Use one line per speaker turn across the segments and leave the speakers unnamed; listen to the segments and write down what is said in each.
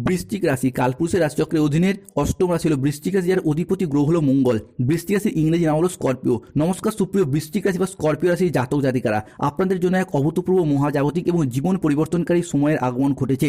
বৃশ্চিক রাশি কালপুরুষের রাশিচক্রের অধীনের অষ্টম রাশি হলো বৃশ্চিক রাশি, যার অধিপতি গ্রহ হলো মঙ্গল। বৃশ্চিক রাশির ইংরেজি নাম হলো স্করপিও। নমস্কার সুপ্রিয় বৃশ্চিক রাশি বা স্করপিও রাশির জাতক জাতিকারা, আপনাদের জন্য এক অভূতপূর্ব মহাজাগতিক এবং জীবন পরিবর্তনকারী সময়ের আগমন ঘটেছে।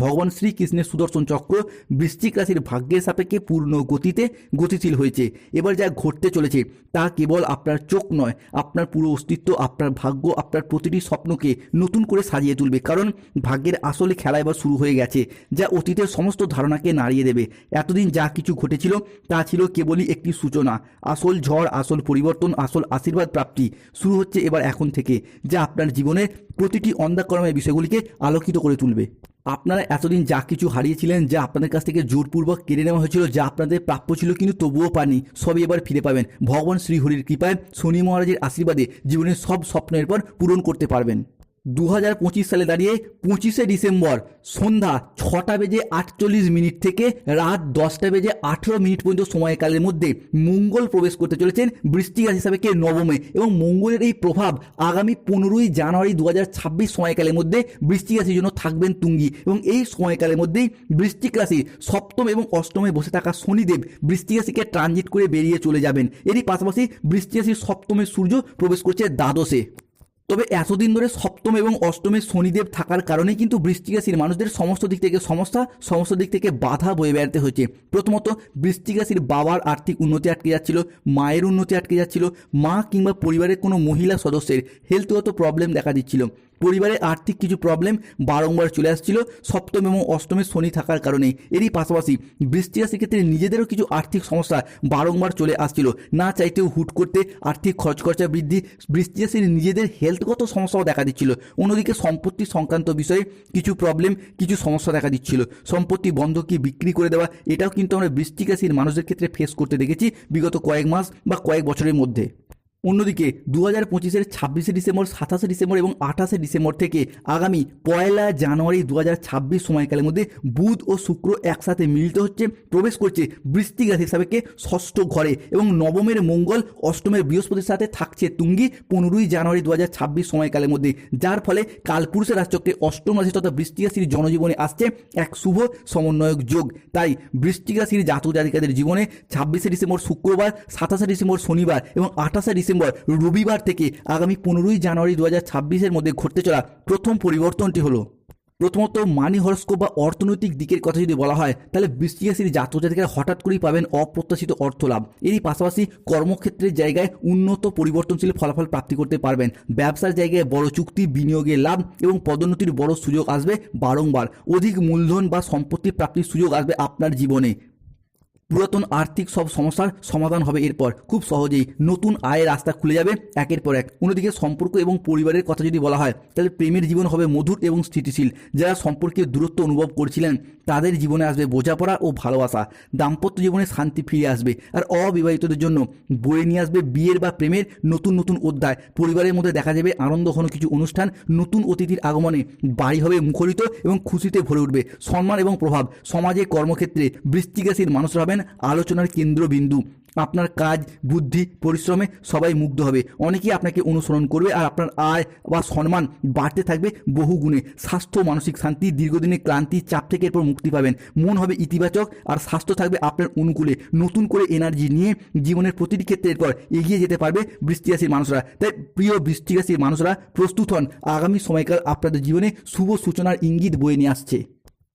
ভগবান শ্রীকৃষ্ণের সুদর্শন চক্র বৃশ্চিক রাশির ভাগ্যের সাপেক্ষে পূর্ণ গতিতে গতিশীল হয়েছে। এবার যা ঘটতে চলেছে তা কেবল আপনার চোখ নয়, আপনার পুরো অস্তিত্ব, আপনার ভাগ্য, আপনার প্রতিটি স্বপ্নকে নতুন করে সাজিয়ে তুলবে। কারণ ভাগ্যের আসলে খেলা এবার শুরু হয়ে গেছে, যা অতীতের সমস্ত ধারণাকে নাড়িয়ে দেবে। এতদিন যা কিছু ঘটেছিল তা ছিল কেবলই একটি সূচনা। আসল ঝড়, আসল পরিবর্তন, আসল আশীর্বাদ প্রাপ্তি শুরু হচ্ছে এবার এখন থেকে, যা আপনার জীবনের প্রতিটি অন্ধকারময় বিষয়গুলিকে আলোকিত করে তুলবে। আপনারা এতদিন যা কিছু হারিয়েছিলেন, যা আপনাদের কাছ থেকে জোরপূর্বক কেড়ে নেওয়া হয়েছিল, যা আপনাদের প্রাপ্য ছিল কিন্তু তবুও পাননি, সবই এবার ফিরে পাবেন। ভগবান শ্রীহরির কৃপায়, শনি মহারাজের আশীর্বাদে জীবনের সব স্বপ্ন এরপর পূরণ করতে পারবেন। 2025 সালে দাঁড়িয়ে 25শে ডিসেম্বর সন্ধ্যা 6:48 থেকে রাত 10:18 পর্যন্ত সময়কালের মধ্যে মঙ্গল প্রবেশ করতে চলেছেন বৃশ্চিক রাশি সাপেক্ষে নবমে, এবং মঙ্গলের এই প্রভাব আগামী 15ই জানুয়ারি 2026 সময়কালের মধ্যে বৃশ্চিক রাশির জন্য থাকবেন তুঙ্গি। এবং এই সময়কালের মধ্যেই বৃশ্চিক রাশির সপ্তম এবং অষ্টমে বসে থাকা শনিদেব বৃশ্চিক রাশিকে ট্রানজিট করে বেরিয়ে চলে যাবেন। এরই পাশাপাশি বৃশ্চিক রাশির সপ্তমে সূর্য প্রবেশ করছে দ্বাদশে। তবে এতদিন ধরে সপ্তম এবং অষ্টমে শনিদেব থাকার কারণে কিন্তু বৃশ্চিক রাশির মানুষদের সমস্ত দিক থেকে সমস্যা, সমস্ত দিক থেকে বাধা বয়ে বেড়াতে হয়েছে। প্রথমত, বৃশ্চিক রাশির বাবার আর্থিক উন্নতি আটকে যাচ্ছিল, মায়ের উন্নতি আটকে যাচ্ছিল, মা কিংবা পরিবারের কোনো মহিলা সদস্যের হেলথগত প্রবলেম দেখা দিচ্ছিল, পরিবারে আর্থিক কিছু প্রবলেম বারংবার চলে আসছিল সপ্তম এবং অষ্টমে শনি থাকার কারণে। এরই পাশাপাশি বৃশ্চিক রাশির ক্ষেত্রে নিজেদেরও কিছু আর্থিক সমস্যা বারংবার চলে আসছিল, না চাইতেও হুট করতে আর্থিক খরচ খরচা বৃদ্ধি, বৃশ্চিক রাশির নিজেদের হেলথগত সমস্যাও দেখা দিচ্ছিল। অন্যদিকে সম্পত্তি সংক্রান্ত বিষয়ে কিছু প্রবলেম, কিছু সমস্যা দেখা দিচ্ছিল, সম্পত্তি বন্ধকি বিক্রি করে দেওয়া, এটাও কিন্তু আমরা বৃশ্চিক রাশির মানুষদের ক্ষেত্রে ফেস করতে দেখেছি বিগত কয়েক মাস বা কয়েক বছরের মধ্যে। অন্যদিকে 2025-এর 26শে ডিসেম্বর, 27শে ডিসেম্বর এবং 28শে ডিসেম্বর থেকে আগামী 1 জানুয়ারি 2026 সময়কালের মধ্যে বুধ ও শুক্র একসাথে মিলিত হচ্ছে, প্রবেশ করছে বৃশ্চিক রাশির সাপেক্ষে ষষ্ঠ ঘরে, এবং নবমের মঙ্গল অষ্টমের বৃহস্পতির সাথে থাকছে তুঙ্গি 15ই জানুয়ারি 2026 সময়কালের মধ্যে, যার ফলে কালপুরুষের রাশিচক্রে অষ্টম রাশি তথা বৃশ্চিক রাশির জনজীবনে আসছে এক শুভ সমন্বয়ক যোগ। তাই বৃশ্চিক রাশির জাতক জাতিকাদের জীবনে 26শে ডিসেম্বর শুক্রবার, 27শে ডিসেম্বর শনিবার এবং 28শে ডিসেম্বর রবিবার থেকে আগামী 15ই জানুয়ারি 2026-এর মধ্যে ঘটতে চলা প্রথম পরিবর্তনটি হলো, প্রথমত মানি হরস্কোপ বা অর্থনৈতিক দিকের কথা যদি বলা হয়, তাহলে বৃশ্চিক রাশির জাতক জাতিকারা হঠাৎ করেই পাবেন অপ্রত্যাশিত অর্থ লাভ। এরই পাশাপাশি কর্মক্ষেত্রের জায়গায় উন্নত পরিবর্তনশীল ফলাফল প্রাপ্তি করতে পারবেন। ব্যবসার জায়গায় বড় চুক্তি, বিনিয়োগের লাভ এবং পদোন্নতির বড় সুযোগ আসবে বারংবার। অধিক মূলধন বা সম্পত্তি প্রাপ্তির সুযোগ আসবে আপনার জীবনে। পুরাতন আর্থিক সব সমস্যার সমাধান হবে এরপর খুব সহজেই, নতুন আয়ের রাস্তা খুলে যাবে একের পর এক। অন্যদিকে সম্পর্ক এবং পরিবারের কথা যদি বলা হয়, তাহলে প্রেমের জীবন হবে মধুর এবং স্থিতিশীল। যারা সম্পর্কে দূরত্ব অনুভব করছিলেন তাদের জীবনে আসবে বোঝাপড়া ও ভালোবাসা, দাম্পত্য জীবনে শান্তি ফিরে আসবে। আর অবিবাহিতদের জন্য বয়ে নিয়ে আসবে বিয়ের বা প্রেমের নতুন নতুন অধ্যায়। পরিবারের মধ্যে দেখা যাবে আনন্দঘন কিছু অনুষ্ঠান, নতুন অতিথির আগমনে বাড়ি হবে মুখরিত এবং খুশিতে ভরে উঠবে। সম্মান এবং প্রভাব, সমাজে কর্মক্ষেত্রে বৃশ্চিক রাশির মানুষরা হবেন আলোচনার কেন্দ্রবিন্দু। আপনার কাজ, বুদ্ধি, পরিশ্রমে সবাই মুগ্ধ হবে, অনেকেই আপনাকে অনুসরণ করবে, আর আপনার আয় বা সম্মান বাড়তে থাকবে বহু গুণে। স্বাস্থ্য, মানসিক শান্তি, দীর্ঘদিনের ক্লান্তি, চাপ থেকে এরপর মুক্তি পাবেন। মন হবে ইতিবাচক আর স্বাস্থ্য থাকবে আপনার অনুকূলে। নতুন করে এনার্জি নিয়ে জীবনের প্রতিটি ক্ষেত্রে এরপর এগিয়ে যেতে পারবে বৃশ্চিক রাশির মানুষরা। তাই প্রিয় বৃশ্চিক রাশির মানুষরা প্রস্তুত হন, আগামী সময়কাল আপনাদের জীবনে শুভ সূচনার ইঙ্গিত বয়ে নিয়ে আসছে।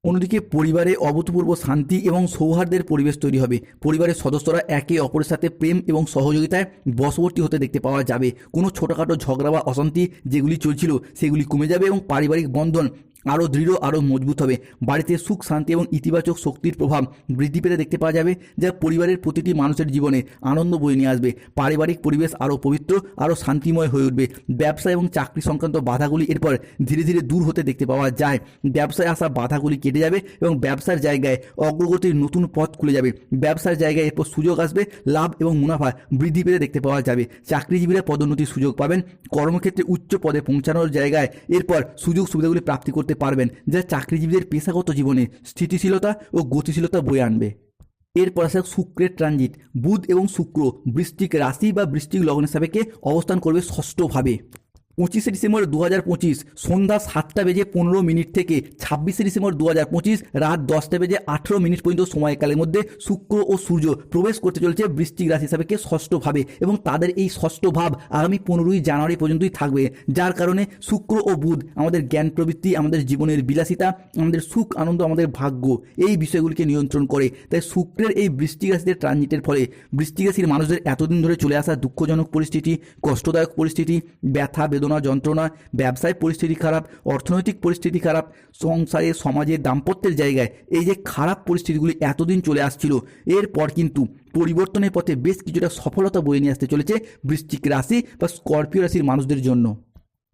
অন্যদিকে পরিবারে অভূতপূর্ব শান্তি এবং সৌহার্দ্যের পরিবেশ তৈরি হবে। পরিবারের সদস্যরা একে অপরের সাথে প্রেম এবং সহযোগিতায় বশবর্তী হতে দেখতে পাওয়া যাবে। কোনো ছোটোখাটো ঝগড়া বা অশান্তি যেগুলি চলছিল সেগুলি কমে যাবে এবং পারিবারিক বন্ধন আরও দৃঢ়, আরও মজবুত হবে। বাড়িতে সুখ, শান্তি এবং ইতিবাচক শক্তির প্রভাব বৃদ্ধি পেতে দেখতে পাওয়া যাবে, যা পরিবারের প্রতিটি মানুষের জীবনে আনন্দ বয়ে নিয়ে আসবে। পারিবারিক পরিবেশ আরও পবিত্র, আরও শান্তিময় হয়ে উঠবে। ব্যবসা এবং চাকরি সংক্রান্ত বাধাগুলি এরপর ধীরে ধীরে দূর হতে দেখতে পাওয়া যায়। ব্যবসায় আসা বাধাগুলি কেটে যাবে এবং ব্যবসার জায়গায় অগ্রগতির নতুন পথ খুলে যাবে। ব্যবসার জায়গায় এরপর সুযোগ আসবে, লাভ এবং মুনাফা বৃদ্ধি পেতে দেখতে পাওয়া যাবে। চাকরিজীবীরা পদোন্নতির সুযোগ পাবেন। কর্মক্ষেত্রে উচ্চ পদে পৌঁছানোর জায়গায় এরপর সুযোগ সুবিধাগুলি প্রাপ্তি করতে পারবেন, যা চাকরিজীবীদের পেশাগত জীবনে স্থিতিশীলতা ও গতিশীলতা বয়ে আনবে। এরপর আসে শুক্রের ট্রানজিট। বুধ এবং শুক্র বৃশ্চিক রাশি বা বৃশ্চিক লগ্নের সাপেক্ষে অবস্থান করবে ষষ্ঠভাবে। 25 ডিসেম্বর 2025 সন্ধ্যা 7:15 থেকে 26 ডিসেম্বর 2025 রাত 10:18 পর্যন্ত সময়কালের মধ্যে শুক্র ও সূর্য প্রবেশ করতে চলেছে বৃশ্চিক রাশি সাপেক্ষে ষষ্ঠ ভাবে, এবং তাদের এই ষষ্ঠ ভাব আগামী 15 জানুয়ারি পর্যন্তই থাকবে, যার কারণে শুক্র ও বুধ আমাদের জ্ঞান প্রবৃত্তি, আমাদের জীবনের বিলাসিতা, আমাদের সুখ আনন্দ, আমাদের ভাগ্য, এই বিষয়গুলিকে নিয়ন্ত্রণ করে। তাই শুক্রের এই বৃশ্চিক রাশিতে ট্রানজিটের ফলে বৃশ্চিক রাশির মানুষদের এতদিন ধরে চলে আসা দুঃখজনক পরিস্থিতি, কষ্টদায়ক পরিস্থিতি, ব্যথা বেদনা যন্ত্রণা, ব্যবসায় পরিস্থিতি খারাপ, অর্থনৈতিক পরিস্থিতি খারাপ, সংসারে সমাজে দাম্পত্যের জায়গায় এই যে খারাপ পরিস্থিতিগুলি এতদিন চলে আসছিল, এরপর কিন্তু পরিবর্তনের পথে বেশ কিছুটা সফলতা বয়ে নিয়ে আসতে চলেছে বৃশ্চিক রাশি বা স্করপিও রাশির মানুষদের জন্য।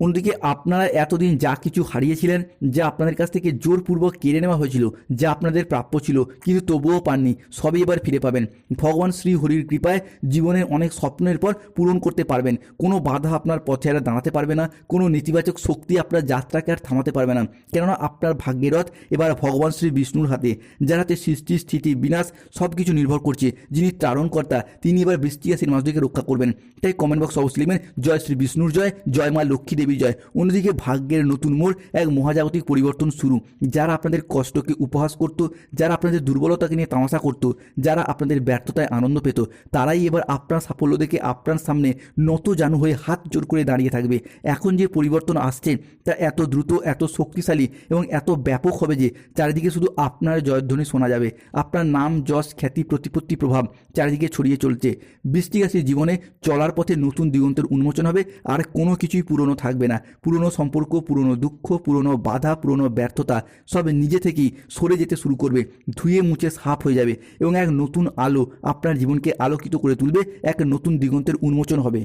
অন্যদিকে আপনারা এতদিন যা কিছু হারিয়েছিলেন, যা আপনাদের কাছ থেকে জোরপূর্বক কেড়ে নেওয়া হয়েছিল, যা আপনাদের প্রাপ্য ছিল কিন্তু তবুও পাননি, সবই এবার ফিরে পাবেন। ভগবান শ্রী হরির কৃপায় জীবনের অনেক স্বপ্নের পর পূরণ করতে পারবেন। কোনো বাধা আপনার পথে আর দাঁড়াতে পারবে না, কোনো নেতিবাচক শক্তি আপনার যাত্রাকে আর থামাতে পারবে না, কেননা আপনার ভাগ্যের রথ এবার ভগবান শ্রী বিষ্ণুর হাতে, যার হাতে সৃষ্টি স্থিতি বিনাশ সব কিছু নির্ভর করছে। যিনি ত্রারণকর্তা তিনি এবার বৃশ্চিক রাশির মানুষদেরকে রক্ষা করবেন। তাই কমেন্ট বক্স অবশ্যই লিখবেন জয় শ্রী বিষ্ণুর জয়, জয় মা লক্ষ্মী দেবী জয়। অন্যদিকে ভাগ্যের নতুন মোড়, এক মহাজাগতিক পরিবর্তন শুরু। যারা আপনাদের কষ্টকে উপহাস করত, যারা আপনাদের দুর্বলতাকে নিয়ে তামাশা করত, যারা আপনাদের ব্যর্থতায় আনন্দ পেত, তারাই এবার আপনার সাফল্য দেখে আপনার সামনে নত জানু হয়ে হাত জোর করে দাঁড়িয়ে থাকবে। এখন যে পরিবর্তন আসছে তা এত দ্রুত, এত শক্তিশালী এবং এত ব্যাপক হবে যে চারিদিকে শুধু আপনার জয়ধ্বনি শোনা যাবে। আপনার নাম যশ খ্যাতি প্রতিপত্তি প্রভাব চারিদিকে ছড়িয়ে চলছে। বৃশ্চিক রাশির জীবনে চলার পথে নতুন দিগন্তের উন্মোচন হবে, আর কোনো কিছুই পুরনো থাকবে না। পুরনো সম্পর্ক, পুরনো দুঃখ, পুরনো বাধা, পুরনো ব্যর্থতা সব নিজে থেকেই সরে যেতে শুরু করবে, ধুয়ে মুছে সাফ হয়ে যাবে, এবং এক নতুন আলো আপনার জীবনকে আলোকিত করে তুলবে। এক নতুন দিগন্তের উন্মোচন হবে।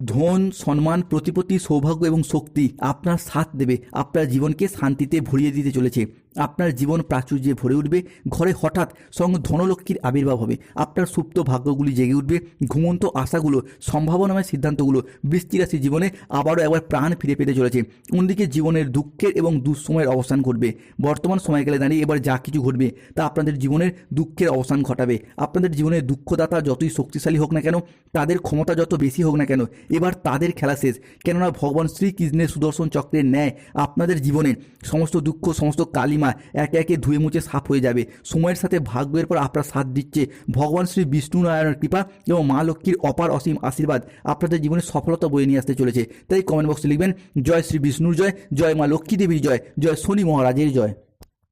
ধন, সম্মান, প্রতিপত্তি, সৌভাগ্য এবং শক্তি আপনার সাথ দেবে, আপনার জীবনকে শান্তিতে ভরিয়ে দিতে চলেছে। আপনার জীবন প্রাচুর্যে ভরে উঠবে। ঘরে হঠাৎ সঙ্গে ধনলক্ষ্মীর আবির্ভাব হবে। আপনার সুপ্ত ভাগ্যগুলি জেগে উঠবে। ঘুমন্ত আশাগুলো, সম্ভাবনাময় সিদ্ধান্তগুলো বৃশ্চিক রাশির জীবনে আবারও একবার প্রাণ ফিরে পেতে চলেছে। অন্যদিকে জীবনের দুঃখের এবং দুঃসময়ের অবসান ঘটবে। বর্তমান সময়কালে দাঁড়িয়ে এবার যা কিছু ঘটবে তা আপনাদের জীবনের দুঃখের অবসান ঘটাবে। আপনাদের জীবনের দুঃখদাতা যতই শক্তিশালী হোক না কেন, তাদের ক্ষমতা যত বেশি হোক না কেন, এবার তাদের খেলা শেষ। কেননা ভগবান শ্রীকৃষ্ণের সুদর্শন চক্রের ন্যায় আপনাদের জীবনে সমস্ত দুঃখ, সমস্ত কালিমা একে একে ধুয়ে মুছে সাফ হয়ে যাবে। সময়ের সাথে ভাগ্যের পর আপনার সাথ দিচ্ছে ভগবান শ্রী বিষ্ণু নারায়ণের কৃপা এবং মা লক্ষ্মীর অপার অসীম আশীর্বাদ আপনাদের জীবনে সফলতা বয়ে নিয়ে আসতে চলেছে। তাই কমেন্ট বক্সে লিখবেন জয় শ্রী বিষ্ণুর জয়, জয় মা লক্ষ্মী দেবীর জয়, জয় শনি মহারাজের জয়।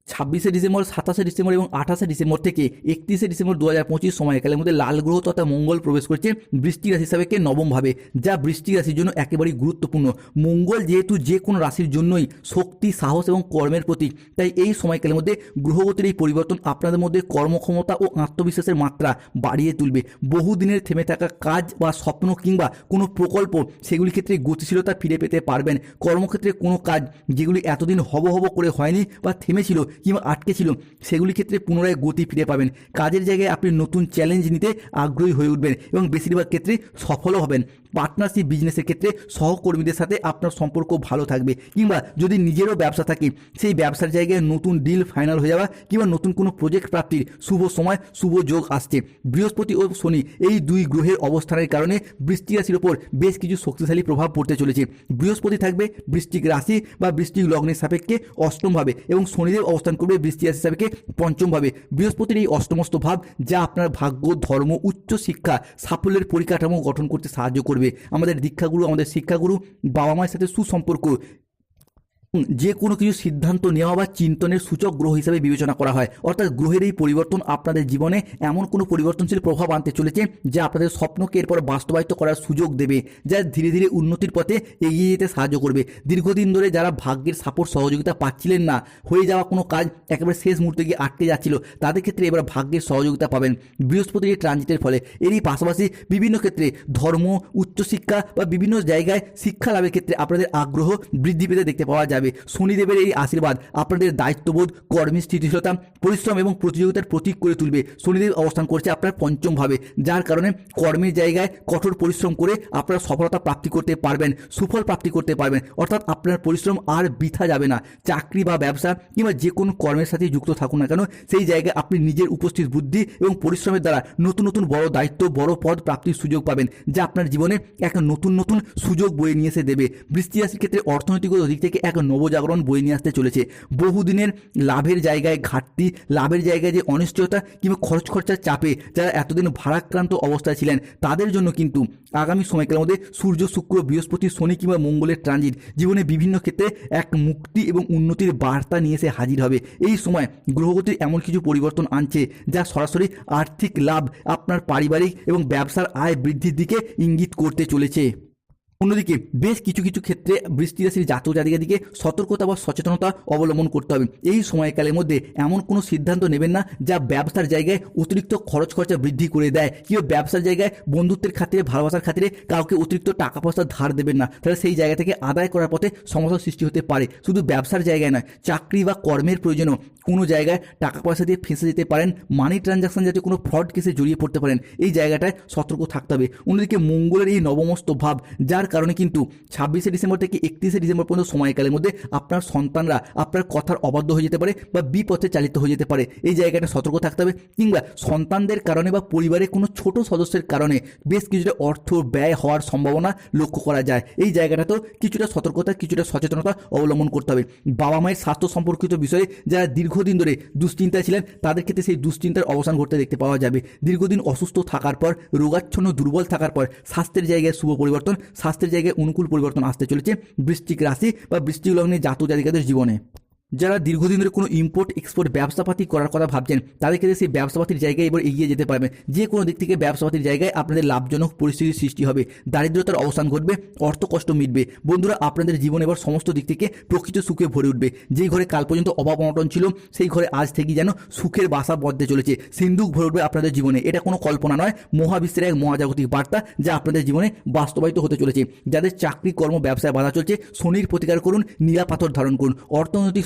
26 ডিসেম্বর, 27 ডিসেম্বর এবং 28 ডিসেম্বর থেকে 31 ডিসেম্বর 2025 সময়কালের মধ্যে লাল গ্রহ তথা মঙ্গল প্রবেশ করছে বৃশ্চিক রাশি সাপেক্ষে নবম ভাবে, যা বৃশ্চিক রাশির জন্য একেবারেই গুরুত্বপূর্ণ। মঙ্গল যেহেতু যে কোনো রাশির জন্যই শক্তি, সাহস এবং কর্মের প্রতীক, তাই এই সময়কালের মধ্যে গ্রহগতির এই পরিবর্তন আপনাদের মধ্যে কর্মক্ষমতা ও আত্মবিশ্বাসের মাত্রা বাড়িয়ে তুলবে। বহুদিনের থেমে থাকা কাজ বা স্বপ্ন কিংবা কোনো প্রকল্প, সেগুলির ক্ষেত্রে গতিশীলতা ফিরে পেতে পারবেন। কর্মক্ষেত্রে কোনো কাজ যেগুলি এতদিন হব করে হয়নি বা থেমেছিল কিংবা আটকে ছিল, সেগুলির ক্ষেত্রে পুনরায় গতি ফিরে পাবেন। কাজের জায়গায় আপনি নতুন চ্যালেঞ্জ নিতে আগ্রহী হয়ে উঠবেন এবং বেশিরভাগ ক্ষেত্রে সফলও হবেন। পার্টনারশিপ বিজনেসের ক্ষেত্রে সহকর্মীদের সাথে আপনার সম্পর্ক ভালো থাকবে, কিংবা যদি নিজেরও ব্যবসা থাকে সেই ব্যবসার জায়গায় নতুন ডিল ফাইনাল হয়ে যাওয়া কিংবা নতুন কোনো প্রজেক্ট প্রাপ্তির শুভ সময়, শুভ যোগ আসছে। বৃহস্পতি ও শনি এই দুই গ্রহের অবস্থানের কারণে বৃশ্চিক রাশির ওপর বেশ কিছু শক্তিশালী প্রভাব পড়তে চলেছে। বৃহস্পতি থাকবে বৃশ্চিক রাশি বা বৃশ্চিক লগ্নের সাপেক্ষে অষ্টমভাবে এবং শনিদেব অবস্থান করবে বৃশ্চিক রাশি সাপেক্ষে পঞ্চমভাবে। বৃহস্পতির এই অষ্টমস্ত ভাব যা আপনার ভাগ্য, ধর্ম, উচ্চ শিক্ষা, সাফল্যের পরিকাঠামো গঠন করতে সাহায্য করবে। আমাদের দীক্ষাগুরু, আমাদের শিক্ষাগুরু, বাবা মায়ের সাথে সুসম্পর্ক, যে কোনো কিছু সিদ্ধান্ত নেওয়া বা চিন্তনের সূচক গ্রহ হিসাবে বিবেচনা করা হয়। অর্থাৎ গ্রহের এই পরিবর্তন আপনাদের জীবনে এমন কোনো পরিবর্তনশীল প্রভাব আনতে চলেছে যা আপনাদের স্বপ্নকে এরপর বাস্তবায়িত করার সুযোগ দেবে, যা ধীরে ধীরে উন্নতির পথে এগিয়ে যেতে সাহায্য করবে। দীর্ঘদিন ধরে যারা ভাগ্যের সাপোর্ট সহযোগিতা পাচ্ছিলেন না, হয়ে যাওয়া কোনো কাজ একেবারে শেষ মুহূর্তে গিয়ে আটকে যাচ্ছিল, তাদের ক্ষেত্রে এবার ভাগ্যের সহযোগিতা পাবেন বৃহস্পতির এই ট্রানজিটের ফলে। এরই পাশাপাশি বিভিন্ন ক্ষেত্রে ধর্ম, উচ্চশিক্ষা বা বিভিন্ন জায়গায় শিক্ষা লাভের ক্ষেত্রে আপনাদের আগ্রহ বৃদ্ধি পেতে দেখতে পাওয়া যাবে। যাবে। শনিদেবের এই আশীর্বাদ আপনাদের দায়িত্ববোধ, কর্মী স্থিতিশীলতা, পরিশ্রম এবং প্রতিযোগিতার প্রতীক করে তুলবে। শনিদেব অবস্থান করছে আপনার পঞ্চম ভাবে, যার কারণে কর্মের জায়গায় কঠোর পরিশ্রম করে আপনারা সফলতা প্রাপ্তি করতে পারবেন, সুফল প্রাপ্তি করতে পারবেন। অর্থাৎ আপনার পরিশ্রম আর বৃথা যাবে না। চাকরি বা ব্যবসা কিংবা যে কোনো কর্মের সাথে যুক্ত থাকুন না কেন, সেই জায়গায় আপনি নিজের উপস্থিত বুদ্ধি এবং পরিশ্রমের দ্বারা নতুন নতুন বড় দায়িত্ব, বড় পদ প্রাপ্তির সুযোগ পাবেন, যা আপনার জীবনে এক নতুন নতুন সুযোগ বয়ে নিয়ে এসে দেবে। বৃশ্চিক রাশির ক্ষেত্রে অর্থনৈতিক দিক থেকে এক নবজাগরণ বয়ে নিয়ে আসতে চলেছে। বহুদিনের লাভের জায়গায় ঘাটতি, লাভের জায়গায় যে অনিশ্চয়তা কিংবা খরচ খরচার চাপে যারা এতদিন ভারাক্রান্ত অবস্থায় ছিলেন, তাদের জন্য কিন্তু আগামী সময়কালের মধ্যে সূর্য, শুক্র, বৃহস্পতি, শনি কিংবা মঙ্গলের ট্রানজিট জীবনে বিভিন্ন ক্ষেত্রে এক মুক্তি এবং উন্নতির বার্তা নিয়ে এসে হাজির হবে। এই সময় গ্রহগতির এমন কিছু পরিবর্তন আনছে যা সরাসরি আর্থিক লাভ, আপনার পারিবারিক এবং ব্যবসার আয় বৃদ্ধির দিকে ইঙ্গিত করতে চলেছে। অন্যদিকে বেশ কিছু কিছু ক্ষেত্রে বৃশ্চিক রাশির জাতক জাতিকাদিকে সতর্কতা বা সচেতনতা অবলম্বন করতে হবে। এই সময়কালের মধ্যে এমন কোনো সিদ্ধান্ত নেবেন না যা ব্যবসার জায়গায় অতিরিক্ত খরচ খরচা বৃদ্ধি করে দেয়, কিংবা ব্যবসার জায়গায় বন্ধুত্বের খাতিরে, ভালোবাসার খাতিরে কাউকে অতিরিক্ত টাকা পয়সা ধার দেবেন না, তাহলে সেই জায়গা থেকে আদায় করার পথে সমস্যার সৃষ্টি হতে পারে। শুধু ব্যবসার জায়গায় নয়, চাকরি বা কর্মের প্রয়োজনেও কোনো জায়গায় টাকা পয়সা দিয়ে ফেঁসে যেতে পারেন, মানি ট্রানজাকশন যাতে কোনো ফ্রড কেসে জড়িয়ে পড়তে পারেন, এই জায়গাটায় সতর্ক থাকতে হবে। অন্যদিকে মঙ্গলের এই নবমস্ত ভাব, যার কারণে কিন্তু 26শে ডিসেম্বর থেকে 31শে ডিসেম্বর পর্যন্ত সময়কালের মধ্যে আপনার সন্তানরা আপনার কথার অবাধ্য হয়ে যেতে পারে বা বিপথে চালিত হয়ে যেতে পারে, এই জায়গাটা সতর্ক থাকতে হবে। কিংবা সন্তানদের কারণে বা পরিবারের কোনো ছোট সদস্যের কারণে বেশ কিছুটা অর্থ ব্যয় হওয়ার সম্ভাবনা লক্ষ্য করা যায়। এই জায়গাটাতেও কিছুটা সতর্কতা, কিছুটা সচেতনতা অবলম্বন করতে হবে। বাবা মায়ের স্বাস্থ্য সম্পর্কিত বিষয়ে যারা দীর্ঘদিন ধরে দুশ্চিন্তায় ছিলেন, তাদের ক্ষেত্রে সেই দুশ্চিন্তার অবসান ঘটতে দেখতে পাওয়া যাবে। দীর্ঘদিন অসুস্থ থাকার পর, রোগাচ্ছন্ন, দুর্বল থাকার পর স্বাস্থ্যের জায়গায় শুভ পরিবর্তন, স্বাস্থ্যের জায়গায় অনুকূল পরিবর্তন আসতে চলেছে বৃশ্চিক রাশি বা বৃশ্চিক লগ্নের জাতক জাতিকাদের জীবনে। যারা দীর্ঘদিন ধরে কোনো ইম্পোর্ট এক্সপোর্ট ব্যবসাপাতি করার কথা ভাবছেন, তাদের ক্ষেত্রে সেই ব্যবসাপাতির জায়গায় এবার এগিয়ে যেতে পারবেন। যে কোনো দিক থেকে ব্যবসাপাতির জায়গায় আপনাদের লাভজনক পরিস্থিতির সৃষ্টি হবে, দারিদ্রতার অবসান ঘটবে, অর্থ কষ্ট মিটবে। বন্ধুরা, আপনাদের জীবন এবার সমস্ত দিক থেকে প্রকৃত সুখে ভরে উঠবে। যেই ঘরে কাল পর্যন্ত অভাব অনটন ছিল, সেই ঘরে আজ থেকে যেন সুখের বাসা বদ্ধে চলেছে, সিন্ধুক ভরে উঠবে আপনাদের জীবনে। এটা কোনো কল্পনা নয়, মহাবিশ্বের এক মহাজাগতিক বার্তা যা আপনাদের জীবনে বাস্তবায়িত হতে চলেছে। যাদের চাকরি, কর্ম, ব্যবসায় বাধা চলছে, শনির প্রতিকার করুন, নীলা পাথর ধারণ করুন। অর্থনৈতিক